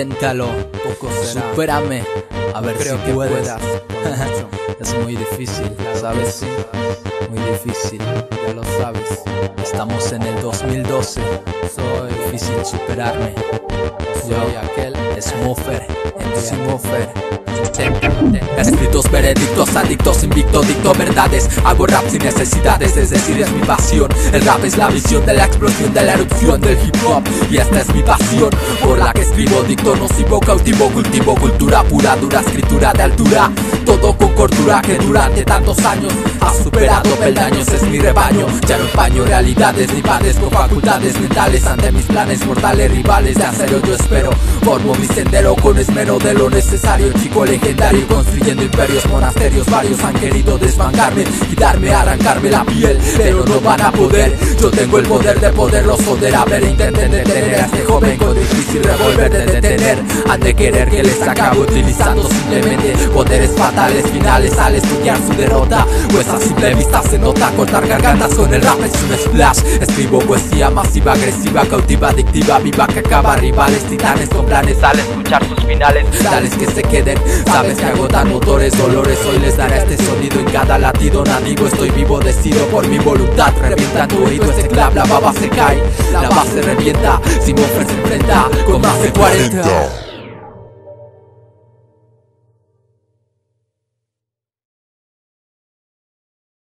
Inténtalo, poco será. supérame, a ver Creo si que puedes. puedas, por mucho. Es muy difícil, ¿sabes? Muy difícil, Ya lo sabes. estamos en el 2012. Soy Difícil superarme. Soy aquel Smurfer, MC Smurfer. Escritos, veredictos, adictos, invicto, dicto verdades. Hago rap sin necesidades, es decir, es mi pasión. El rap es la visión de la explosión, de la erupción del hip hop. Y esta es mi pasión, por la que escribo, dicto, nocivo, cautivo, cultivo, cultura pura, dura, escritura de altura. Todo con cordura que durante tantos años ha superado peldaños, es mi rebaño. Ya no empaño realidades ni padezco facultades mentales ante mis planes mortales, rivales de acero. Yo espero, formo mi sendero con esmero de lo necesario, chico legendario, construyendo imperios, monasterios. Varios han querido desbancarme, quitarme, arrancarme la piel, pero no van a poder. Yo tengo el poder de poderlos joder. A ver, intenten detener a este joven con difícil revólver de detener. Han de querer que les acabe utilizando simplemente poderes fatales, finales al estudiar su derrota. Pues a simple vista se nota, cortar gargantas con el rap es un splash. Escribo poesía masiva, agresiva, cautiva, adictiva, viva, que acaba rivales, titanes con planes al escuchar sus finales. Dales que se queden, sabes que agotan motores, dolores. Hoy les dará este sonido en cada latido nativo. Estoy vivo, decido por mi voluntad. Revienta tu oído ese clap, la baba se cae, la base revienta. Smurfer se enfrenta con más de 40.